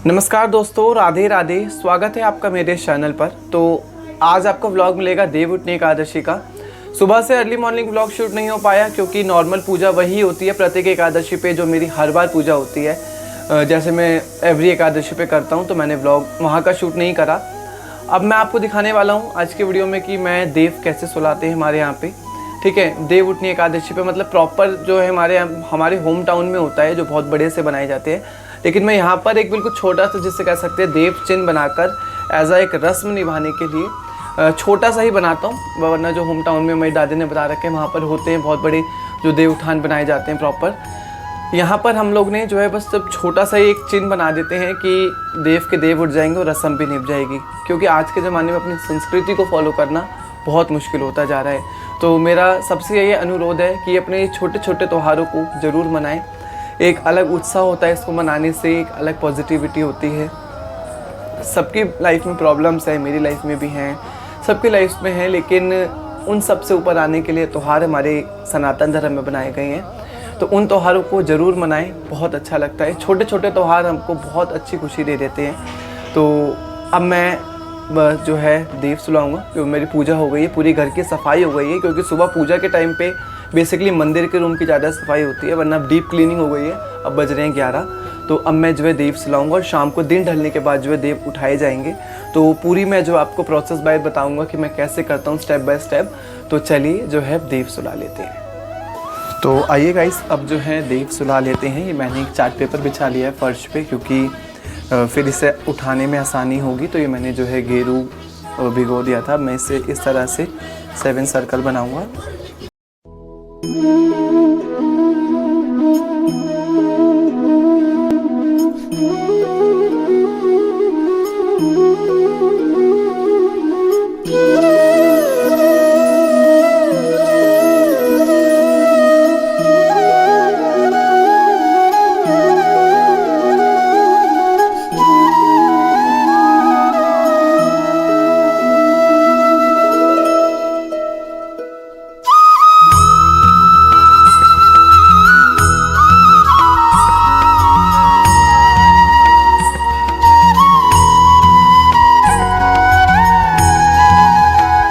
नमस्कार दोस्तों, राधे राधे। स्वागत है आपका मेरे चैनल पर। तो आज आपको व्लॉग मिलेगा देव उठनी एकादशी का। सुबह से अर्ली मॉर्निंग व्लॉग शूट नहीं हो पाया क्योंकि नॉर्मल पूजा वही होती है प्रत्येक एकादशी पे जो मेरी हर बार पूजा होती है। जैसे मैं एवरी एकादशी पे करता हूँ, तो मैंने व्लॉग वहाँ का शूट नहीं करा। अब मैं आपको दिखाने वाला हूँ आज के वीडियो में कि मैं देव कैसे सुलाते हैं हमारे यहाँ पे। ठीक है, देव उठनी एकादशी पे मतलब प्रॉपर जो है हमारे होम टाउन में होता है, जो बहुत बड़े से बनाए जाते हैं। लेकिन मैं यहाँ पर एक बिल्कुल छोटा सा, जिससे कह सकते हैं देव चिन्ह बनाकर एज आ एक रस्म निभाने के लिए छोटा सा ही बनाता हूँ। वरना जो होम टाउन में मेरी दादी ने बता रखे हैं वहाँ पर होते हैं बहुत बड़े जो देव उठान बनाए जाते हैं प्रॉपर। यहाँ पर हम लोग ने जो है बस जब छोटा सा एक चिन्ह बना देते हैं कि देव के देव उठ जाएंगे और रस्म भी निभ जाएगी। क्योंकि आज के ज़माने में अपनी संस्कृति को फॉलो करना बहुत मुश्किल होता जा रहा है। तो मेरा सबसे यही अनुरोध है कि अपने छोटे छोटे त्योहारों को ज़रूर मनाएं। एक अलग उत्साह होता है इसको मनाने से, एक अलग पॉजिटिविटी होती है। सबकी लाइफ में प्रॉब्लम्स है, मेरी लाइफ में भी हैं, सबकी लाइफ में हैं, लेकिन उन सब से ऊपर आने के लिए त्यौहार हमारे सनातन धर्म में बनाए गए हैं। तो उन त्योहारों को ज़रूर मनाएं, बहुत अच्छा लगता है। छोटे छोटे त्यौहार हमको बहुत अच्छी खुशी दे देते हैं। तो अब मैं जो है देव सुलाऊंगा क्योंकि मेरी पूजा हो गई है, पूरी घर की सफाई हो गई है। क्योंकि सुबह पूजा के टाइम पे बेसिकली मंदिर के रूम की ज़्यादा सफाई होती है, वरना डीप क्लीनिंग हो गई है। अब बज रहे हैं 11। तो अब मैं जो है देव सुलाऊंगा और शाम को दिन ढलने के बाद जो है देव उठाए जाएंगे। तो पूरी मैं जो आपको प्रोसेस बाय बताऊंगा कि मैं कैसे करता हूँ स्टेप बाय स्टेप। तो चलिए जो है देव सुला लेते हैं। तो आइए गाइस, अब जो है देव सुला लेते हैं। ये मैंने एक चार्ट पेपर बिछा लिया है फर्श पे, क्योंकि फिर इसे उठाने में आसानी होगी। तो ये मैंने जो है गेरू भिगो दिया था। मैं इसे इस तरह से 7 सर्कल बनाऊंगा।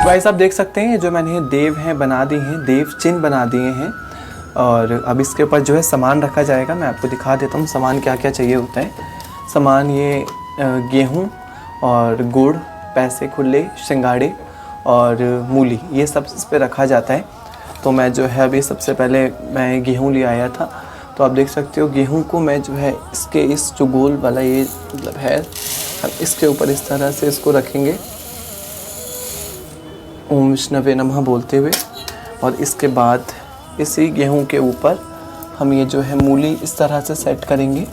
गाइस आप देख सकते हैं जो मैंने देव हैं बना दिए हैं, देव चिन्ह बना दिए हैं। और अब इसके ऊपर जो है सामान रखा जाएगा। मैं आपको दिखा देता हूँ सामान क्या क्या चाहिए होता है। सामान ये गेहूँ और गुड़, पैसे खुले, सिंगाड़े और मूली, ये सब इस पर रखा जाता है। तो मैं जो है अभी सबसे पहले मैं गेहूँ ले आया था। तो आप देख सकते हो गेहूँ को मैं जो है इसके इस जो गोल वाला ये मतलब है, हम इसके ऊपर इस तरह से इसको रखेंगे ओम विष्णवे नमः बोलते हुए। और इसके बाद इसी गेहूं के ऊपर हम ये जो है मूली इस तरह से सेट करेंगे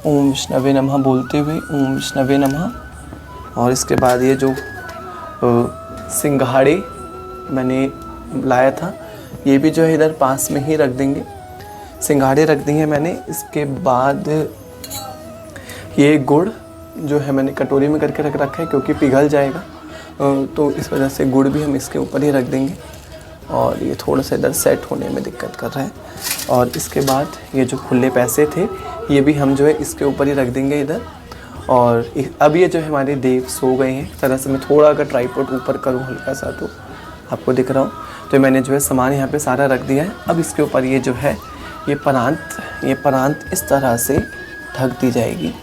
ओम विष्णवे नमः बोलते हुए, ओम विष्णवे नमः। और इसके बाद ये जो सिंघाड़े मैंने लाया था, ये भी जो है इधर पास में ही रख देंगे। सिंघाड़े रख दिए मैंने। इसके बाद ये गुड़ जो है मैंने कटोरी में करके रख रखा है क्योंकि पिघल जाएगा, तो इस वजह से गुड़ भी हम इसके ऊपर ही रख देंगे। और ये थोड़ा सा इधर सेट होने में दिक्कत कर रहा है। और इसके बाद ये जो खुले पैसे थे ये भी हम जो है इसके ऊपर ही रख देंगे इधर। और अब ये जो है हमारे देव सो गए हैं। इस तरह से मैं थोड़ा अगर ट्राइपॉड ऊपर करूँ हल्का सा तो आपको दिख रहा हूँ। तो मैंने जो है सामान यहाँ पे सारा रख दिया है। अब इसके ऊपर ये जो है ये परांत इस तरह से ढक दी जाएगी।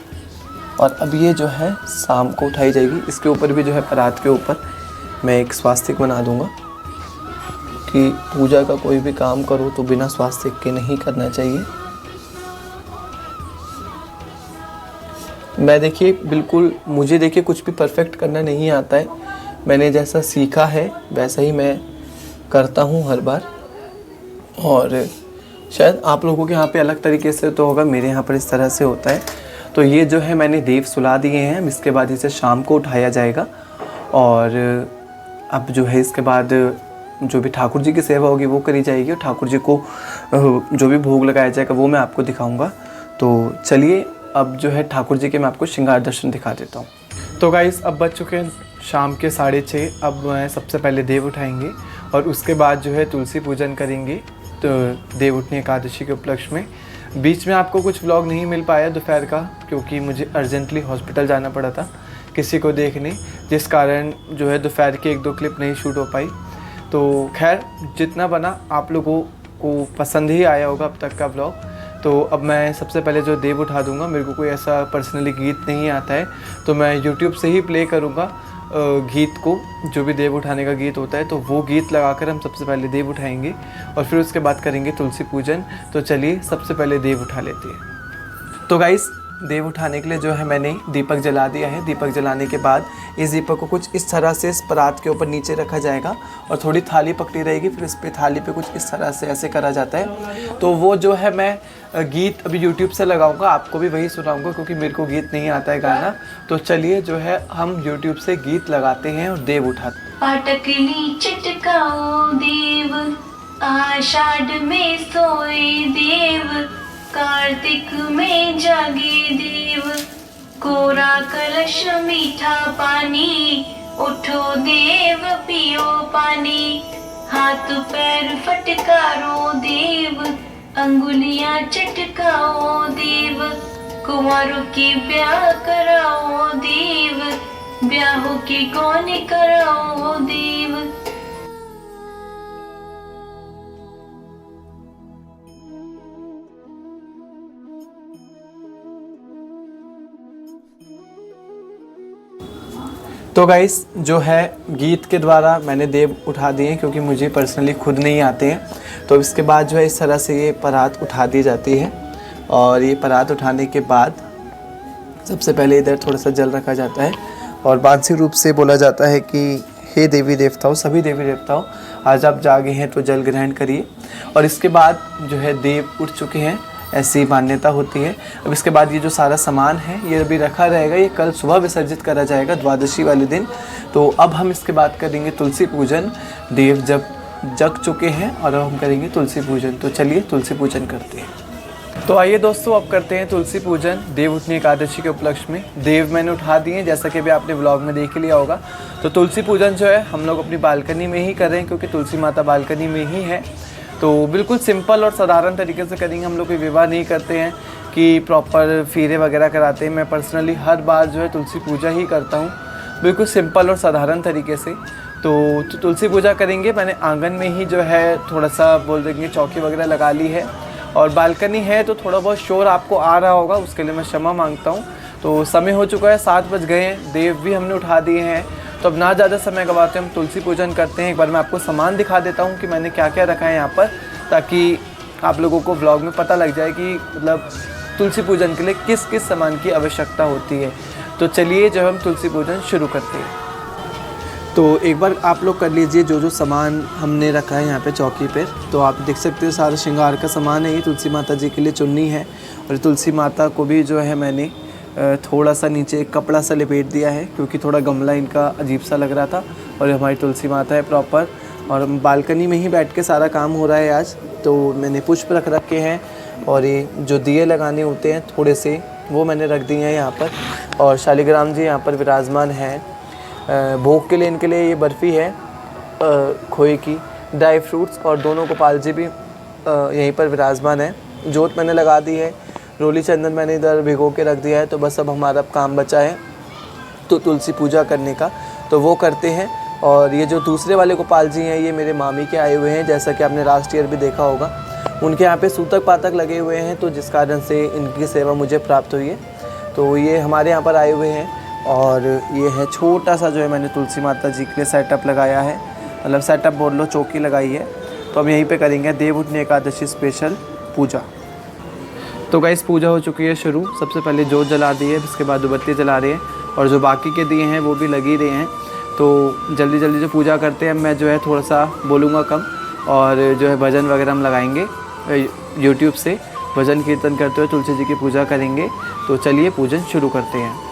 और अब ये जो है शाम को उठाई जाएगी। इसके ऊपर भी जो है परात के ऊपर मैं एक स्वास्तिक बना दूंगा कि पूजा का कोई भी काम करो तो बिना स्वास्तिक के नहीं करना चाहिए। मैं देखिए बिल्कुल, मुझे देखिए कुछ भी परफेक्ट करना नहीं आता है। मैंने जैसा सीखा है वैसा ही मैं करता हूँ हर बार। और शायद आप लोगों के यहाँ पे अलग तरीके से तो होगा, मेरे यहाँ पर इस तरह से होता है। तो ये जो है मैंने देव सुला दिए हैं। इसके बाद इसे शाम को उठाया जाएगा। और अब जो है इसके बाद जो भी ठाकुर जी की सेवा होगी वो करी जाएगी। और ठाकुर जी को जो भी भोग लगाया जाएगा वो मैं आपको दिखाऊंगा। तो चलिए अब जो है ठाकुर जी के मैं आपको श्रृंगार दर्शन दिखा देता हूँ। तो गाइस अब बज चुके हैं शाम के 6:30। अब सबसे पहले देव उठाएंगे और उसके बाद जो है तुलसी पूजन करेंगे। तो देव उठनी एकादशी के उपलक्ष्य में बीच में आपको कुछ व्लॉग नहीं मिल पाया दोपहर का, क्योंकि मुझे अर्जेंटली हॉस्पिटल जाना पड़ा था किसी को देखने, जिस कारण जो है दोपहर की 1-2 क्लिप नहीं शूट हो पाई। तो खैर जितना बना आप लोगों को पसंद ही आया होगा अब तक का व्लॉग। तो अब मैं सबसे पहले जो देव उठा दूंगा, मेरे को कोई ऐसा पर्सनली गीत नहीं आता है, तो मैं यूट्यूब से ही प्ले करूँगा गीत को, जो भी देव उठाने का गीत होता है तो वो गीत लगाकर हम सबसे पहले देव उठाएंगे और फिर उसके बाद करेंगे तुलसी पूजन। तो चलिए सबसे पहले देव उठा लेते हैं। तो गाइस देव उठाने के लिए जो है मैंने दीपक जला दिया है। दीपक जलाने के बाद इस दीपक को कुछ इस तरह से इस परात के ऊपर नीचे रखा जाएगा और थोड़ी थाली पकड़ी रहेगी, फिर इस पे थाली पे कुछ इस तरह से ऐसे करा जाता है। तो वो जो है मैं गीत अभी यूट्यूब से लगाऊंगा, आपको भी वही सुनाऊंगा क्योंकि मेरे को गीत नहीं आता है गाना। तो चलिए जो है हम यूट्यूब से गीत लगाते हैं और देव उठाते हैं। पाटकली चटकाओ देव, आषाढ़ में सोए देव, कार्तिक में जागे देव, कोरा कलश मीठा पानी, उठो देव पियो पानी, हाथ पैर फटकारो देव, अंगुलियां चटकाओ देव, कुंवारों की ब्याह कराओ देव, ब्याहों की कौन कराओ देव। तो गाइस जो है गीत के द्वारा मैंने देव उठा दिए हैं, क्योंकि मुझे पर्सनली खुद नहीं आते हैं। तो इसके बाद जो है इस तरह से ये परात उठा दी जाती है और ये परात उठाने के बाद सबसे पहले इधर थोड़ा सा जल रखा जाता है और मानसिक रूप से बोला जाता है कि हे देवी देवताओं, सभी देवी देवताओं आज आप जागे हैं तो जल ग्रहण करिए। और इसके बाद जो है देव उठ चुके हैं, ऐसी मान्यता होती है। अब इसके बाद ये जो सारा सामान है ये अभी रखा रहेगा, ये कल सुबह विसर्जित करा जाएगा द्वादशी वाले दिन। तो अब हम इसके बाद करेंगे तुलसी पूजन। देव जब जग चुके हैं और अब हम करेंगे तुलसी पूजन। तो चलिए तुलसी पूजन करते हैं। तो आइए दोस्तों अब करते हैं तुलसी पूजन देव उठनी एकादशी के उपलक्ष्य में। देव मैंने उठा दिए जैसा कि अभी आपने व्लॉग में देख लिया होगा। तो तुलसी पूजन जो है हम लोग अपनी बालकनी में ही कर रहे हैं, क्योंकि तुलसी माता बालकनी में ही है। तो बिल्कुल सिंपल और साधारण तरीके से करेंगे। हम लोग कोई विवाह नहीं करते हैं कि प्रॉपर फेरे वगैरह कराते हैं। मैं पर्सनली हर बार जो है तुलसी पूजा ही करता हूँ, बिल्कुल सिंपल और साधारण तरीके से। तो तुलसी पूजा करेंगे। मैंने आंगन में ही जो है थोड़ा सा बोल देंगे चौकी वगैरह लगा ली है और बालकनी है, तो थोड़ा बहुत शोर आपको आ रहा होगा, उसके लिए मैं क्षमा मांगता हूँ। तो समय हो चुका है, 7 बज गए हैं, देव भी हमने उठा दिए हैं। तो अब ना ज़्यादा समय गवाते हम तुलसी पूजन करते हैं। एक बार मैं आपको सामान दिखा देता हूँ कि मैंने क्या क्या रखा है यहाँ पर, ताकि आप लोगों को व्लॉग में पता लग जाए कि मतलब तुलसी पूजन के लिए किस किस सामान की आवश्यकता होती है। तो चलिए जो हम तुलसी पूजन शुरू करते हैं। तो एक बार आप लोग कर लीजिए जो जो सामान हमने रखा है यहाँ पे चौकी पर। तो आप देख सकते हो सारा श्रृंगार का सामान है। ये तुलसी माता जी के लिए चुन्नी है और तुलसी माता को भी जो है मैंने थोड़ा सा नीचे एक कपड़ा सा लपेट दिया है, क्योंकि थोड़ा गमला इनका अजीब सा लग रहा था। और हमारी तुलसी माता है प्रॉपर, और बालकनी में ही बैठ के सारा काम हो रहा है आज। तो मैंने पुष्प रख रखे हैं और ये जो दिए लगाने होते हैं थोड़े से, वो मैंने रख दिए हैं यहाँ पर। और शालिग्राम जी यहाँ पर विराजमान हैं। भोग के लिए इनके लिए ये बर्फ़ी है खोए की, ड्राई फ्रूट्स, और दोनों गोपाल जी भी यहीं पर विराजमान है। जोत मैंने लगा दी है, रोली चंदन मैंने इधर भिगो के रख दिया है। तो बस अब हमारा काम बचा है तो तुलसी पूजा करने का, तो वो करते हैं। और ये जो दूसरे वाले गोपाल जी हैं ये मेरे मामी के आए हुए हैं, जैसा कि आपने लास्ट ईयर भी देखा होगा। उनके यहाँ पे सूतक पातक लगे हुए हैं, तो जिस कारण से इनकी सेवा मुझे प्राप्त हुई है। तो ये हमारे यहाँ पर आए हुए हैं। और ये है छोटा सा जो है मैंने तुलसी माता जी के लिए सेटअप लगाया है, मतलब सेटअप बोल लो, चौकी लगाई है। तो अब यहीं पे करेंगे देव उठनी एकादशी स्पेशल पूजा। तो गाइस पूजा हो चुकी है शुरू। सबसे पहले जोत जला दी है, इसके बाद दुबत्ती जला रहे हैं और जो बाकी के दिए हैं वो भी लगी रहे हैं। तो जल्दी जल्दी जो पूजा करते हैं, मैं जो है थोड़ा सा बोलूँगा कम, और जो है भजन वगैरह हम लगाएंगे यूट्यूब से, भजन कीर्तन करते हुए तुलसी जी की पूजा करेंगे। तो चलिए पूजन शुरू करते हैं।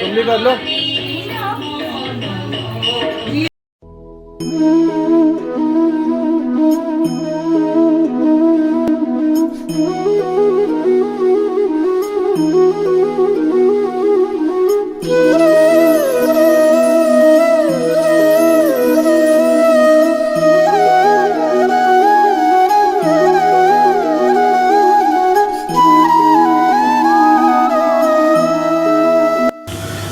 तुम भी कर लो।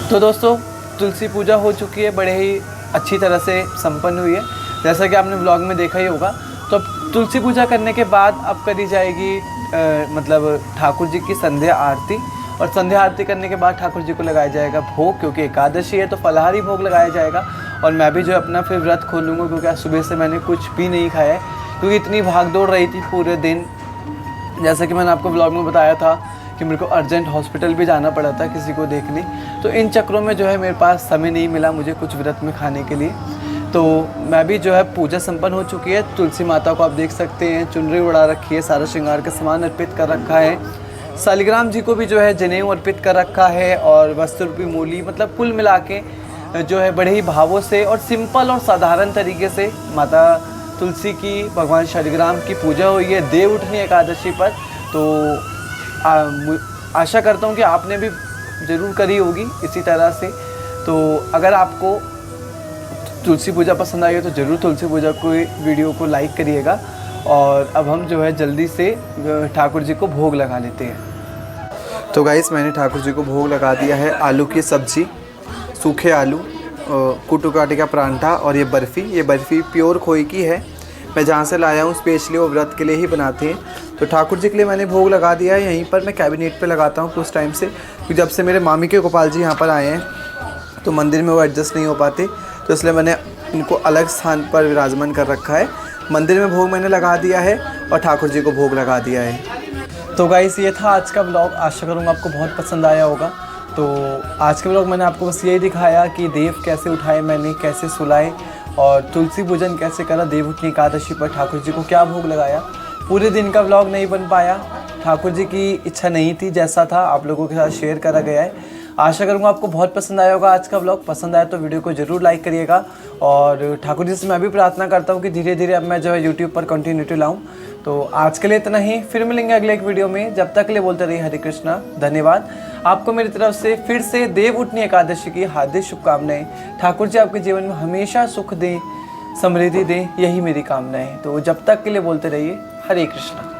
तो दोस्तों तुलसी पूजा हो चुकी है, बड़े ही अच्छी तरह से संपन्न हुई है, जैसा कि आपने व्लॉग में देखा ही होगा। तो अब तुलसी पूजा करने के बाद अब करी जाएगी मतलब ठाकुर जी की संध्या आरती, और संध्या आरती करने के बाद ठाकुर जी को लगाया जाएगा भोग, क्योंकि एकादशी है तो फलाहारी भोग लगाया जाएगा। और मैं भी जो है अपना फिर व्रत खोलूँगा, क्योंकि आज सुबह से मैंने कुछ भी नहीं खाया है, क्योंकि इतनी भाग दौड़ रही थी पूरे दिन। जैसा कि मैंने आपको व्लॉग में बताया था कि मेरे को अर्जेंट हॉस्पिटल भी जाना पड़ा था किसी को देखने, तो इन चक्रों में जो है मेरे पास समय नहीं मिला मुझे कुछ व्रत में खाने के लिए। तो मैं भी जो है पूजा संपन्न हो चुकी है। तुलसी माता को आप देख सकते हैं, चुनरी उड़ा रखी है, सारा श्रृंगार का सामान अर्पित कर रखा है। शालिग्राम जी को भी जो है जनेऊ अर्पित कर रखा है, और वस्त्र रूपी मूली, मतलब कुल मिला के जो है बड़े ही भावों से और सिंपल और साधारण तरीके से माता तुलसी की, भगवान शालिग्राम की पूजा हुई है देव उठनी एकादशी पर। तो आशा करता हूँ कि आपने भी ज़रूर करी होगी इसी तरह से। तो अगर आपको तुलसी पूजा पसंद आई हो तो ज़रूर तुलसी पूजा को वीडियो को लाइक करिएगा। और अब हम जो है जल्दी से ठाकुर जी को भोग लगा लेते हैं। तो गाइस मैंने ठाकुर जी को भोग लगा दिया है। आलू की सब्ज़ी, सूखे आलू, कुटू काटे का परांठा, और ये बर्फ़ी प्योर खोए की है। मैं जहाँ से लाया हूँ स्पेशली वो व्रत के लिए ही बनाते हैं। तो ठाकुर जी के लिए मैंने भोग लगा दिया है। यहीं पर मैं कैबिनेट पे लगाता हूँ कुछ टाइम से, क्योंकि जब से मेरे मामी के गोपाल जी यहाँ पर आए हैं तो मंदिर में वो एडजस्ट नहीं हो पाते, तो इसलिए मैंने इनको अलग स्थान पर विराजमान कर रखा है। मंदिर में भोग मैंने लगा दिया है और ठाकुर जी को भोग लगा दिया है। तो गाइस ये था आज का ब्लॉग, आशा करूँगा आपको बहुत पसंद आया होगा। तो आज के ब्लॉग मैंने आपको बस यही दिखाया कि देव कैसे उठाए मैंने, कैसे सुलाए, और तुलसी पूजन कैसे करा, देव उठनी एकादशी पर ठाकुर जी को क्या भोग लगाया। पूरे दिन का व्लॉग नहीं बन पाया, ठाकुर जी की इच्छा नहीं थी, जैसा था आप लोगों के साथ शेयर करा गया है। आशा करूँगा आपको बहुत पसंद आया होगा आज का व्लॉग। पसंद आया तो वीडियो को ज़रूर लाइक करिएगा, और ठाकुर जी से मैं भी प्रार्थना करता हूँ कि धीरे धीरे अब मैं जो है यूट्यूब पर कंटिन्यूटी लाऊँ। तो आज के लिए इतना ही, फिर मिलेंगे अगले एक वीडियो में। जब तक के लिए बोलते रहिए हरे कृष्णा, धन्यवाद। आपको मेरी तरफ से फिर से देव उठनी एकादशी की हार्दिक शुभकामनाएं। ठाकुर जी आपके जीवन में हमेशा सुख दें, समृद्धि दें, यही मेरी कामना है। तो जब तक के लिए बोलते रहिए हरे कृष्णा।